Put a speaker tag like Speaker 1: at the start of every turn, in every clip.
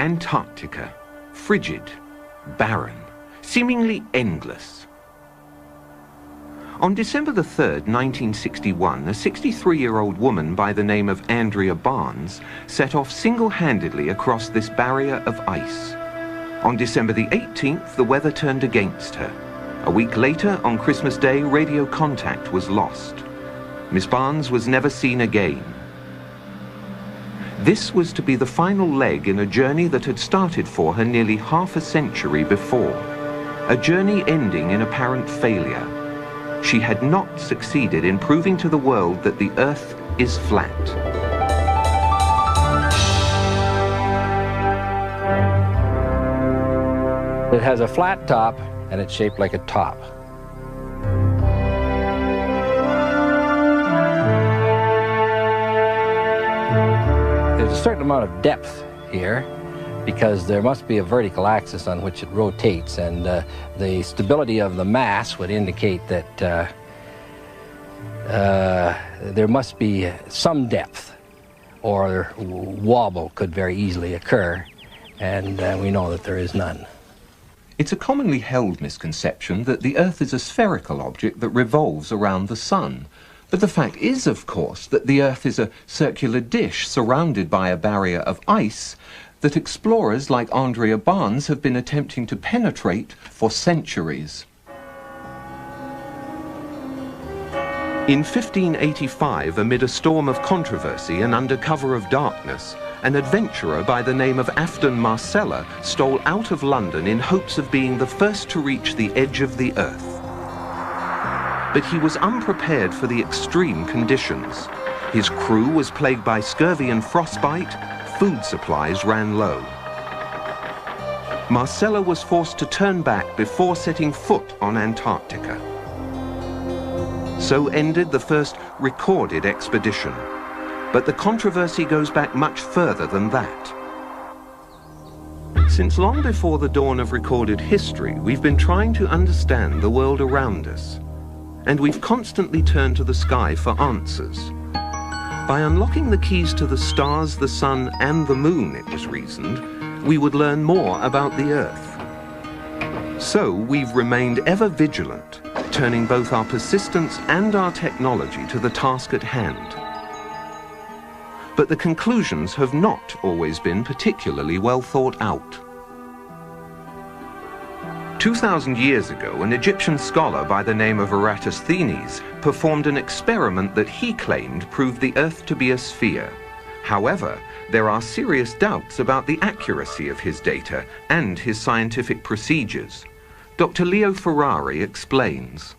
Speaker 1: Antarctica, frigid, barren, seemingly endless. On December the 3rd, 1961, a 63-year-old woman by the name of Andrea Barnes set off single-handedly across this barrier of ice. On December the 18th, the weather turned against her. A week later, on Christmas Day, radio contact was lost. Miss Barnes was never seen again. This was to be the final leg in a journey that had started for her nearly half a century before. A journey ending in apparent failure. She had not succeeded in proving to the world that the Earth is flat.
Speaker 2: It has a flat top, and it's shaped like a top. There's a certain amount of depth here because there must be a vertical axis on which it rotates, and the stability of the mass would indicate that there must be some depth, or wobble could very easily occur, and we know that there is none.
Speaker 1: It's a commonly held misconception that the Earth is a spherical object that revolves around the Sun. But the fact is, of course, that the Earth is a circular dish surrounded by a barrier of ice that explorers like Andrea Barnes have been attempting to penetrate for centuries. In 1585, amid a storm of controversy and under cover of darkness, an adventurer by the name of Afton Marcella stole out of London in hopes of being the first to reach the edge of the Earth. But he was unprepared for the extreme conditions. His crew was plagued by scurvy and frostbite. Food supplies ran low. Marcella was forced to turn back before setting foot on Antarctica. So ended the first recorded expedition. But the controversy goes back much further than that. Since long before the dawn of recorded history, we've been trying to understand the world around us. And we've constantly turned to the sky for answers. By unlocking the keys to the stars, the sun, and the moon, it was reasoned, we would learn more about the Earth. So we've remained ever vigilant, turning both our persistence and our technology to the task at hand. But the conclusions have not always been particularly well thought out. 2,000 years ago, an Egyptian scholar by the name of Eratosthenes performed an experiment that he claimed proved the Earth to be a sphere. However, there are serious doubts about the accuracy of his data and his scientific procedures. Dr. Leo Ferrari explains.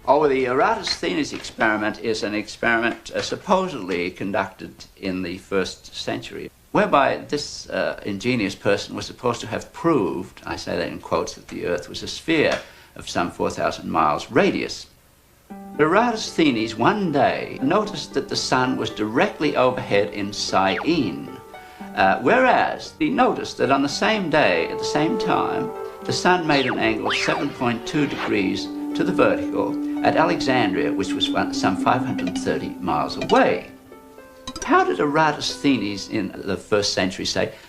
Speaker 3: Oh, the Eratosthenes experiment is an experiment supposedly conducted in the 1st century, whereby this ingenious person was supposed to have proved, I say that in quotes, that the Earth was a sphere of some 4,000 miles radius. Eratosthenes one day noticed that the sun was directly overhead in Syene, whereas he noticed that on the same day, at the same time, the sun made an angle of 7.2 degrees to the vertical at Alexandria, which was some 530 miles away. How did Eratosthenes in the 1st century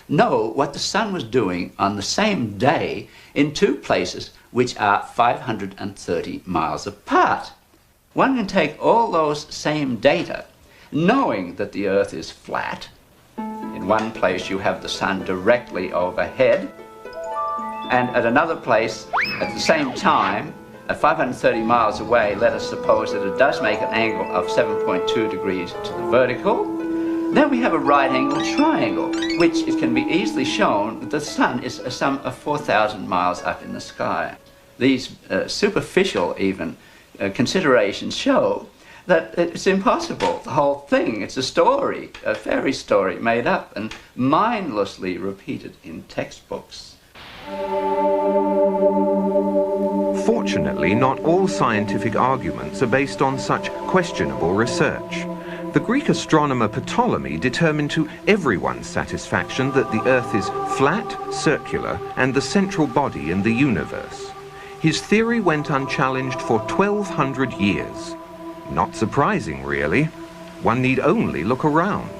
Speaker 3: know what the sun was doing on the same day in two places which are 530 miles apart? One can take all those same data, knowing that the Earth is flat. In one place you have the sun directly overhead, and at another place, at the same time, at 530 miles away, let us suppose that it does make an angle of 7.2 degrees to the vertical. Then we have a right-angled triangle, which it can be easily shown that the sun is some 4,000 miles up in the sky. These superficial, even, considerations show that it's impossible. The whole thing, it's a story, a fairy story made up and mindlessly repeated in textbooks.
Speaker 1: Fortunately, not all scientific arguments are based on such questionable research. The Greek astronomer Ptolemy determined to everyone's satisfaction that the Earth is flat, circular, and the central body in the universe. His theory went unchallenged for 1,200 years. Not surprising, really. One need only look around.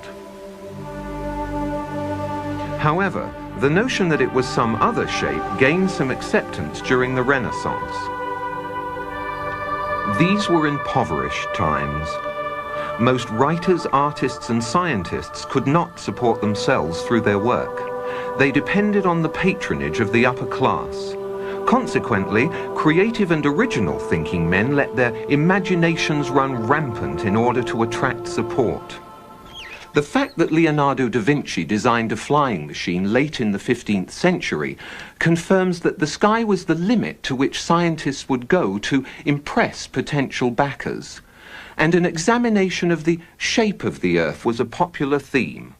Speaker 1: However, the notion that it was some other shape gained some acceptance during the Renaissance. These were impoverished times. Most writers, artists, and scientists could not support themselves through their work. They depended on the patronage of the upper class. Consequently, creative and original thinking men let their imaginations run rampant in order to attract support. The fact that Leonardo da Vinci designed a flying machine late in the 15th century confirms that the sky was the limit to which scientists would go to impress potential backers. And an examination of the shape of the Earth was a popular theme.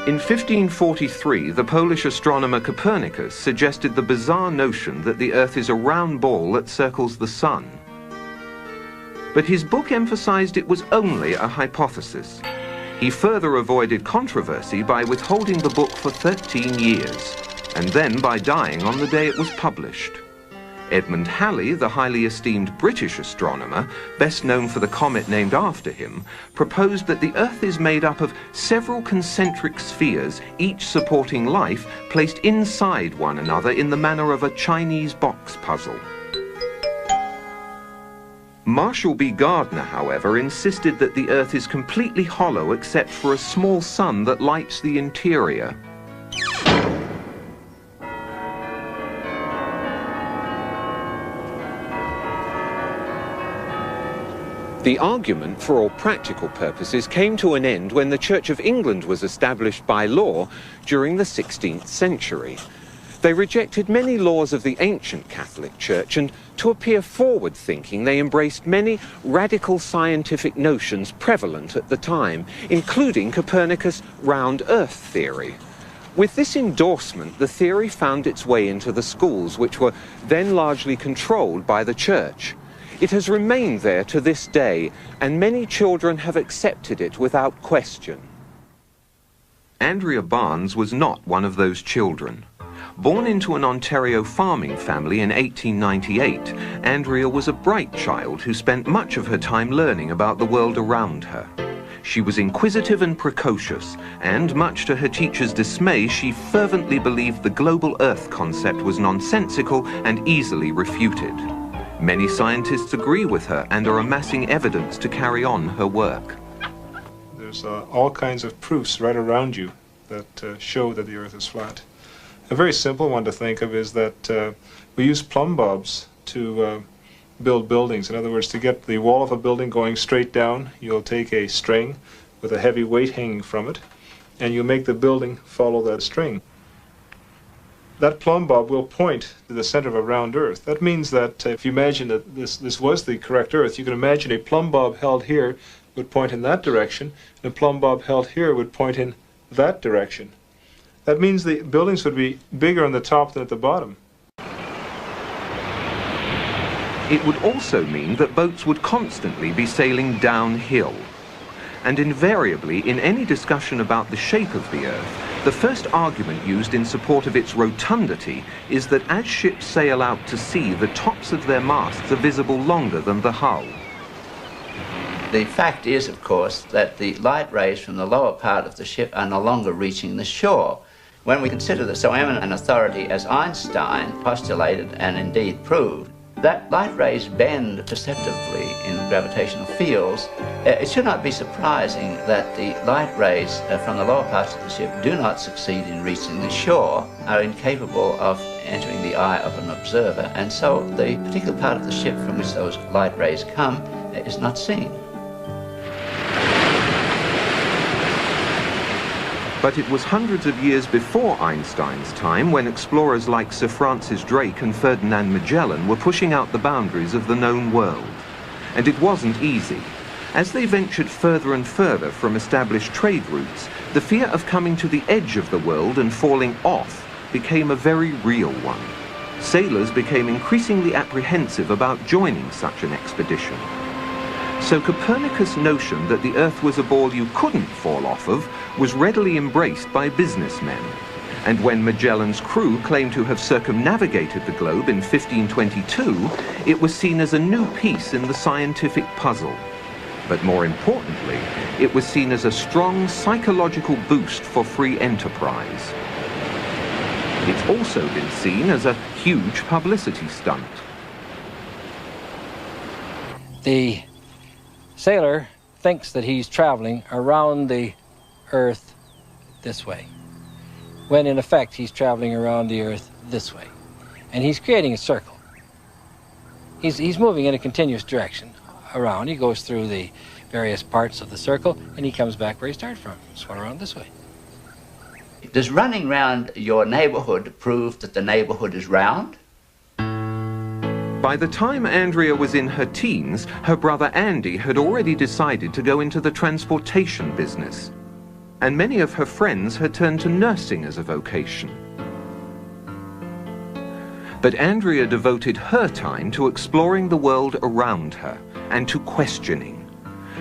Speaker 1: In 1543, the Polish astronomer Copernicus suggested the bizarre notion that the Earth is a round ball that circles the Sun. But his book emphasized it was only a hypothesis. He further avoided controversy by withholding the book for 13 years, and then by dying on the day it was published. Edmund Halley, the highly esteemed British astronomer, best known for the comet named after him, proposed that the Earth is made up of several concentric spheres, each supporting life, placed inside one another in the manner of a Chinese box puzzle. Marshall B. Gardner, however, insisted that the Earth is completely hollow except for a small sun that lights the interior. The argument, for all practical purposes, came to an end when the Church of England was established by law during the 16th century. They rejected many laws of the ancient Catholic Church, and to appear forward-thinking, they embraced many radical scientific notions prevalent at the time, including Copernicus' round Earth theory. With this endorsement, the theory found its way into the schools, which were then largely controlled by the Church. It has remained there to this day, and many children have accepted it without question. Andrea Barnes was not one of those children. Born into an Ontario farming family in 1898, Andrea was a bright child who spent much of her time learning about the world around her. She was inquisitive and precocious, and much to her teacher's dismay, she fervently believed the global Earth concept was nonsensical and easily refuted. Many scientists agree with her and are amassing evidence to carry on her work.
Speaker 4: There's all kinds of proofs right around you that show that the Earth is flat. A very simple one to think of is that we use plumb bobs to build buildings. In other words, to get the wall of a building going straight down, you'll take a string with a heavy weight hanging from it, and you make the building follow that string. That plumb bob will point to the center of a round Earth. That means that if you imagine that this was the correct Earth, you can imagine a plumb bob held here would point in that direction, and a plumb bob held here would point in that direction. That means the buildings would be bigger on the top than at the bottom.
Speaker 1: It would also mean that boats would constantly be sailing downhill. And invariably, in any discussion about the shape of the Earth, the first argument used in support of its rotundity is that as ships sail out to sea, the tops of their masts are visible longer than the hull.
Speaker 3: The fact is, of course, that the light rays from the lower part of the ship are no longer reaching the shore. When we consider that so eminent an authority as Einstein postulated and indeed proved that light rays bend perceptibly in gravitational fields, it should not be surprising that the light rays from the lower parts of the ship do not succeed in reaching the shore, are incapable of entering the eye of an observer, and so the particular part of the ship from which those light rays come is not seen.
Speaker 1: But it was hundreds of years before Einstein's time when explorers like Sir Francis Drake and Ferdinand Magellan were pushing out the boundaries of the known world. And it wasn't easy. As they ventured further and further from established trade routes, the fear of coming to the edge of the world and falling off became a very real one. Sailors became increasingly apprehensive about joining such an expedition. So Copernicus' notion that the Earth was a ball you couldn't fall off of was readily embraced by businessmen. And when Magellan's crew claimed to have circumnavigated the globe in 1522, it was seen as a new piece in the scientific puzzle. But more importantly, it was seen as a strong psychological boost for free enterprise. It's also been seen as a huge publicity stunt.
Speaker 2: The sailor thinks that he's traveling around the Earth this way, when in effect he's traveling around the Earth this way. And he's creating a circle. He's moving in a continuous direction around. He goes through the various parts of the circle, and he comes back where he started from, swung around this way.
Speaker 3: Does running round your neighborhood prove that the neighborhood is round?
Speaker 1: By the time Andrea was in her teens, her brother Andy had already decided to go into the transportation business, and many of her friends had turned to nursing as a vocation. But Andrea devoted her time to exploring the world around her and to questioning.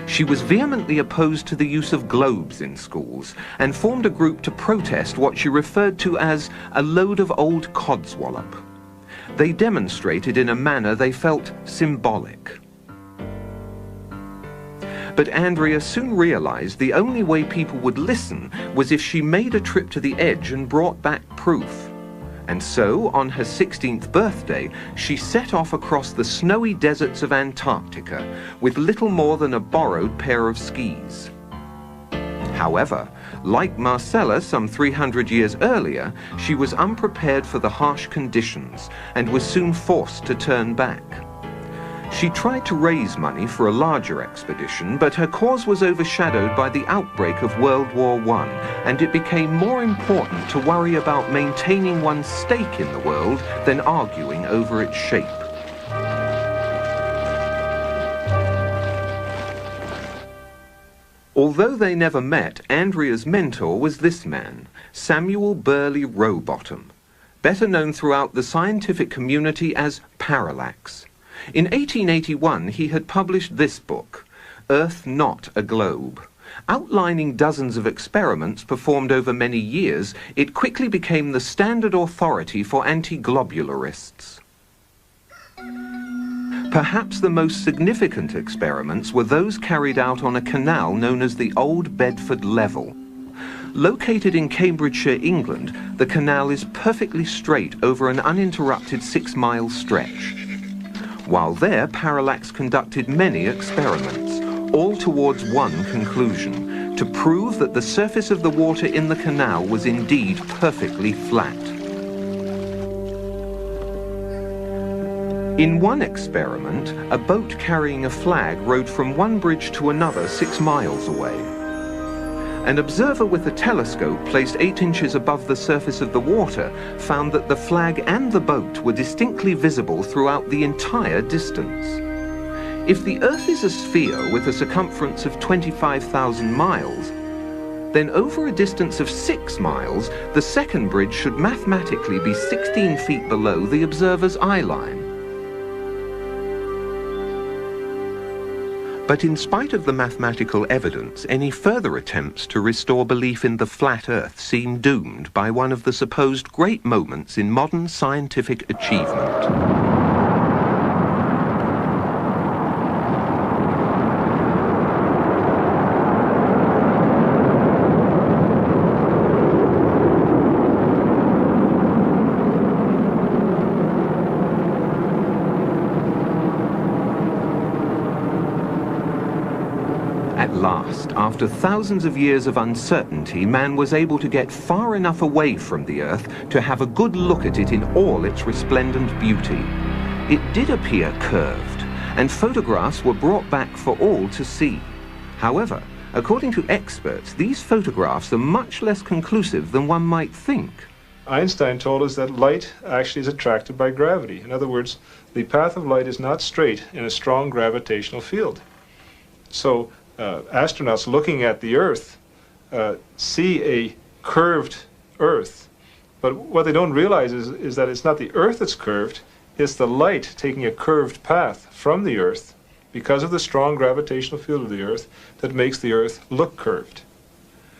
Speaker 1: She was vehemently opposed to the use of globes in schools and formed a group to protest what she referred to as a load of old codswallop. They demonstrated in a manner they felt symbolic. But Andrea soon realized the only way people would listen was if she made a trip to the edge and brought back proof. And so, on her 16th birthday, she set off across the snowy deserts of Antarctica with little more than a borrowed pair of skis. However, like Marcella some 300 years earlier, she was unprepared for the harsh conditions and was soon forced to turn back. She tried to raise money for a larger expedition, but her cause was overshadowed by the outbreak of World War I, and it became more important to worry about maintaining one's stake in the world than arguing over its shape. Although they never met, Andrea's mentor was this man, Samuel Burley Rowbottom, better known throughout the scientific community as Parallax. In 1881, he had published this book, Earth Not a Globe. Outlining dozens of experiments performed over many years, it quickly became the standard authority for anti-globularists. Perhaps the most significant experiments were those carried out on a canal known as the Old Bedford Level. Located in Cambridgeshire, England, the canal is perfectly straight over an uninterrupted 6-mile stretch. While there, Parallax conducted many experiments, all towards one conclusion, to prove that the surface of the water in the canal was indeed perfectly flat. In one experiment, a boat carrying a flag rowed from one bridge to another 6 miles away. An observer with a telescope placed 8 inches above the surface of the water found that the flag and the boat were distinctly visible throughout the entire distance. If the Earth is a sphere with a circumference of 25,000 miles, then over a distance of 6 miles, the second bridge should mathematically be 16 feet below the observer's eye line. But in spite of the mathematical evidence, any further attempts to restore belief in the flat Earth seem doomed by one of the supposed great moments in modern scientific achievement. At last, after thousands of years of uncertainty, man was able to get far enough away from the Earth to have a good look at it in all its resplendent beauty. It did appear curved, and photographs were brought back for all to see. However, according to experts, these photographs are much less conclusive than one might think.
Speaker 4: Einstein told us that light actually is attracted by gravity. In other words, the path of light is not straight in a strong gravitational field. So, astronauts looking at the Earth see a curved Earth, but what they don't realize is that it's not the Earth that's curved, it's the light taking a curved path from the Earth because of the strong gravitational field of the Earth that makes the Earth look curved.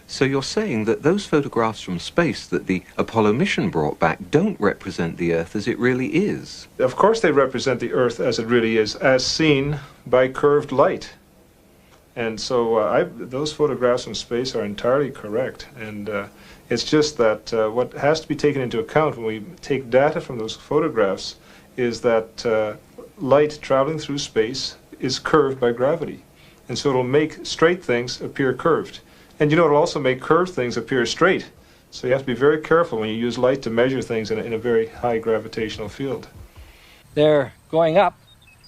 Speaker 1: So you're saying that those photographs from space that the Apollo mission brought back don't represent the Earth as it really is?
Speaker 4: Of course they represent the Earth as it really is, as seen by curved light. And so those photographs from space are entirely correct. And It's just that what has to be taken into account when we take data from those photographs is that light traveling through space is curved by gravity. And so it'll make straight things appear curved. And you know, it'll also make curved things appear straight. So you have to be very careful when you use light to measure things in a very high gravitational field.
Speaker 2: They're going up,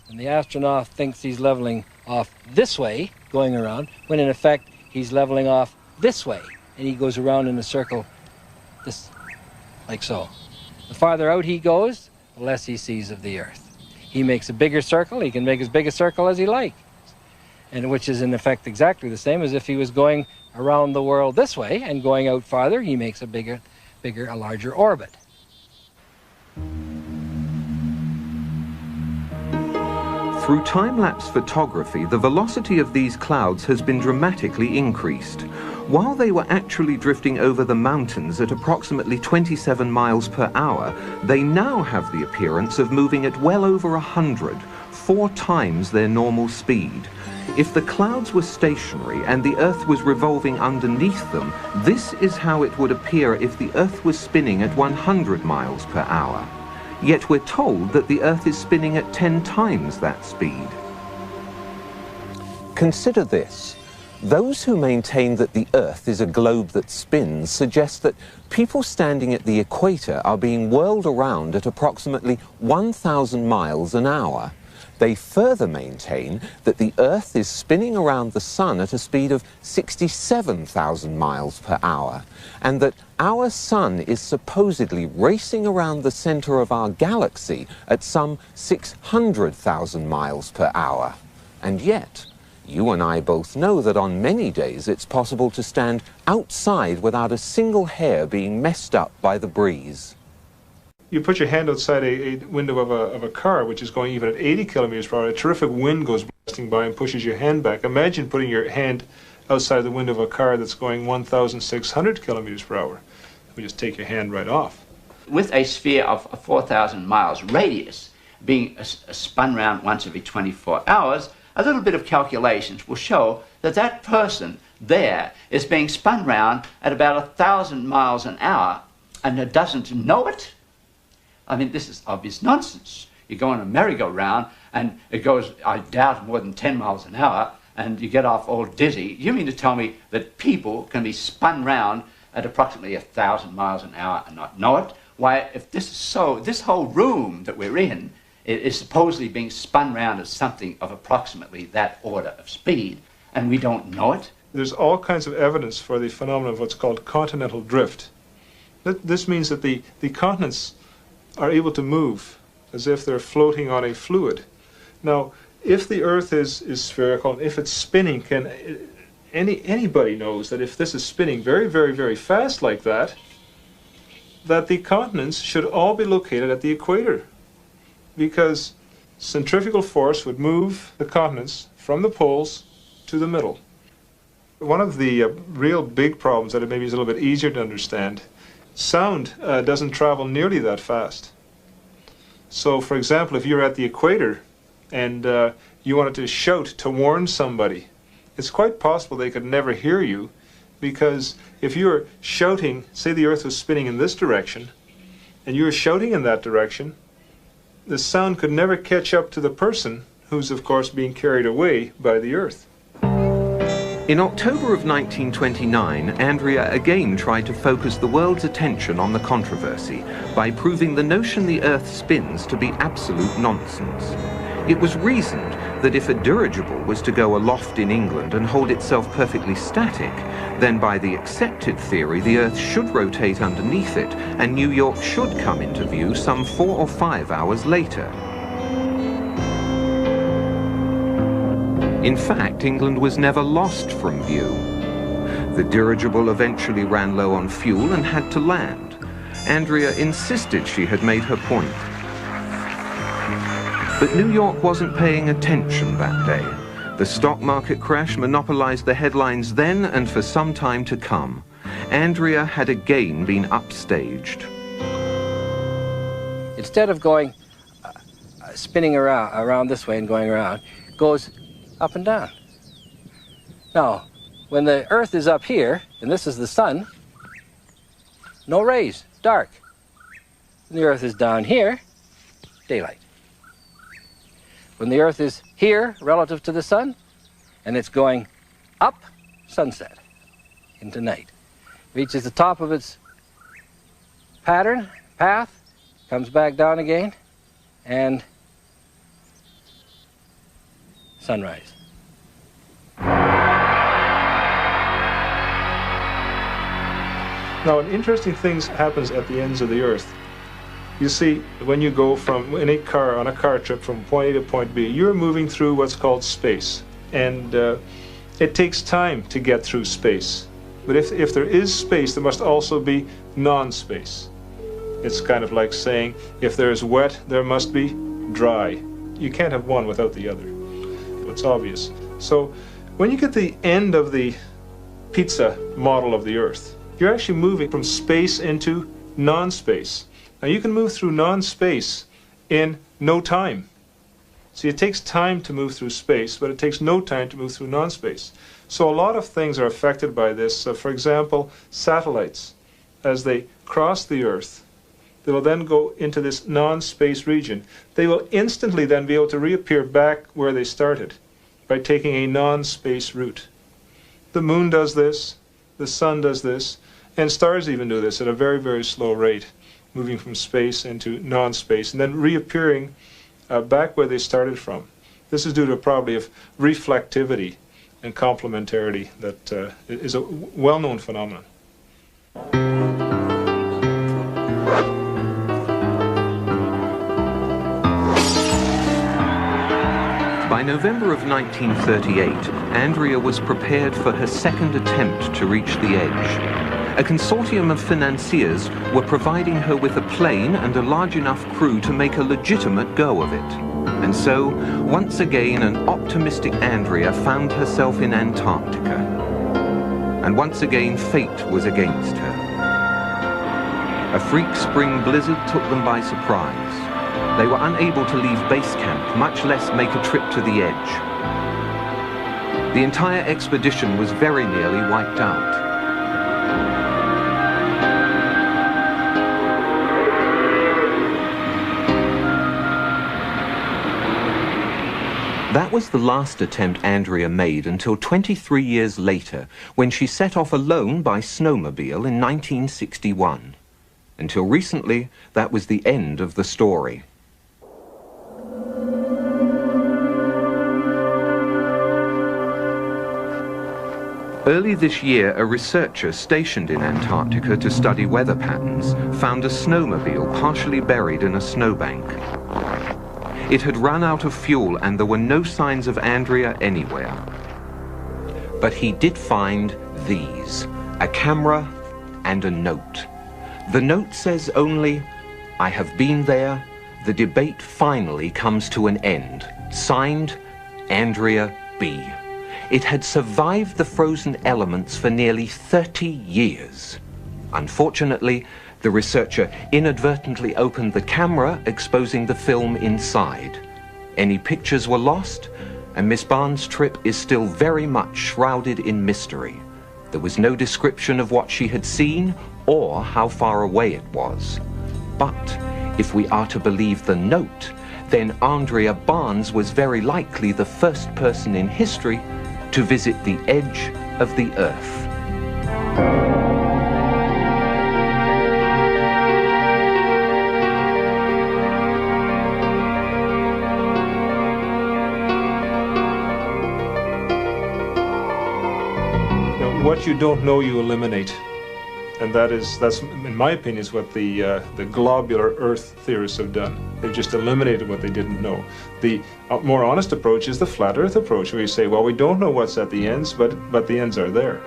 Speaker 2: and the astronaut thinks he's leveling off this way, going around, when in effect he's leveling off this way, and he goes around in a circle, this, like so. The farther out he goes, the less he sees of the Earth. He makes a bigger circle, he can make as big a circle as he likes, and which is in effect exactly the same as if he was going around the world this way, and going out farther, he makes a larger orbit.
Speaker 1: Through time-lapse photography, the velocity of these clouds has been dramatically increased. While they were actually drifting over the mountains at approximately 27 miles per hour, they now have the appearance of moving at well over 100, 4 times their normal speed. If the clouds were stationary and the Earth was revolving underneath them, this is how it would appear if the Earth was spinning at 100 miles per hour. Yet we're told that the Earth is spinning at 10 times that speed. Consider this. Those who maintain that the Earth is a globe that spins suggest that people standing at the equator are being whirled around at approximately 1,000 miles an hour. They further maintain that the Earth is spinning around the Sun at a speed of 67,000 miles per hour, and that our Sun is supposedly racing around the center of our galaxy at some 600,000 miles per hour. And yet, you and I both know that on many days it's possible to stand outside without a single hair being messed up by the breeze.
Speaker 4: You put your hand outside a window of a car which is going even at 80 kilometers per hour, a terrific wind goes blasting by and pushes your hand back. Imagine putting your hand outside the window of a car that's going 1,600 kilometers per hour. We just take your hand right off.
Speaker 3: With a sphere of 4,000 miles radius being spun round once every 24 hours, a little bit of calculations will show that that person there is being spun round at about 1,000 miles an hour and doesn't know it. I mean, this is obvious nonsense. You go on a merry-go-round and it goes, I doubt, more than 10 miles an hour, and you get off all dizzy. You mean to tell me that people can be spun round at approximately 1,000 miles an hour and not know it? Why, if this is so, this whole room that we're in is supposedly being spun round at something of approximately that order of speed, and we don't know it?
Speaker 4: There's all kinds of evidence for the phenomenon of what's called continental drift. This means that the continents are able to move as if they're floating on a fluid. Now, if the Earth is spherical, if it's spinning, anybody knows that if this is spinning very, very, very fast like that, that the continents should all be located at the equator, because centrifugal force would move the continents from the poles to the middle. One of the real big problems that maybe is a little bit easier to understand, sound doesn't travel nearly that fast. So, for example, if you're at the equator and you wanted to shout to warn somebody, it's quite possible they could never hear you, because if you're shouting, say the Earth was spinning in this direction, and you were shouting in that direction, the sound could never catch up to the person who's, of course, being carried away by the Earth.
Speaker 1: In October of 1929, Andrea again tried to focus the world's attention on the controversy by proving the notion the Earth spins to be absolute nonsense. It was reasoned that if a dirigible was to go aloft in England and hold itself perfectly static, then by the accepted theory the Earth should rotate underneath it and New York should come into view some 4 or 5 hours later. In fact, England was never lost from view. The dirigible eventually ran low on fuel and had to land. Andrea insisted she had made her point. But New York wasn't paying attention that day. The stock market crash monopolized the headlines then and for some time to come. Andrea had again been upstaged.
Speaker 2: Instead of going, spinning around this way and going around, goes up and down. Now, when the Earth is up here, and this is the Sun, no rays, dark. When the Earth is down here, daylight. When the Earth is here relative to the sun, and it's going up, sunset, into night. Reaches the top of its path, comes back down again, and sunrise.
Speaker 4: Now, an interesting thing happens at the ends of the Earth. You see, when you go from on a car trip from point A to point B, you're moving through what's called space, and it takes time to get through space. But if there is space, there must also be non-space. It's kind of like saying, if there is wet, there must be dry. You can't have one without the other. It's obvious. So when you get the end of the pizza model of the Earth, you're actually moving from space into non-space. Now you can move through non-space in no time. See, it takes time to move through space, but it takes no time to move through non-space. So a lot of things are affected by this. For example, satellites, as they cross the Earth, they will then go into this non-space region. They will instantly then be able to reappear back where they started by taking a non-space route. The moon does this, the sun does this, and stars even do this at a very, very slow rate, moving from space into non-space and then reappearing back where they started from. This is due to a property of reflectivity and complementarity that is a well-known phenomenon.
Speaker 1: By November of 1938, Andrea was prepared for her second attempt to reach the edge. A consortium of financiers were providing her with a plane and a large enough crew to make a legitimate go of it. And so, once again, an optimistic Andrea found herself in Antarctica. And once again, fate was against her. A freak spring blizzard took them by surprise. They were unable to leave base camp, much less make a trip to the edge. The entire expedition was very nearly wiped out. That was the last attempt Andrea made until 23 years later, when she set off alone by snowmobile in 1961. Until recently, that was the end of the story. Early this year, a researcher stationed in Antarctica to study weather patterns found a snowmobile partially buried in a snowbank. It had run out of fuel and there were no signs of Andrea anywhere. But he did find these, a camera and a note. The note says only, "I have been there. The debate finally comes to an end. Signed, Andrea B." It had survived the frozen elements for nearly 30 years. Unfortunately, the researcher inadvertently opened the camera, exposing the film inside. Any pictures were lost, and Miss Barnes' trip is still very much shrouded in mystery. There was no description of what she had seen or how far away it was. But if we are to believe the note, then Andrea Barnes was very likely the first person in history to visit the edge of the Earth.
Speaker 4: Now, what you don't know, you eliminate. And that's in my opinion, is what the globular Earth theorists have done. They've just eliminated what they didn't know. The more honest approach is the flat Earth approach, where you say, well, we don't know what's at the ends, but the ends are there.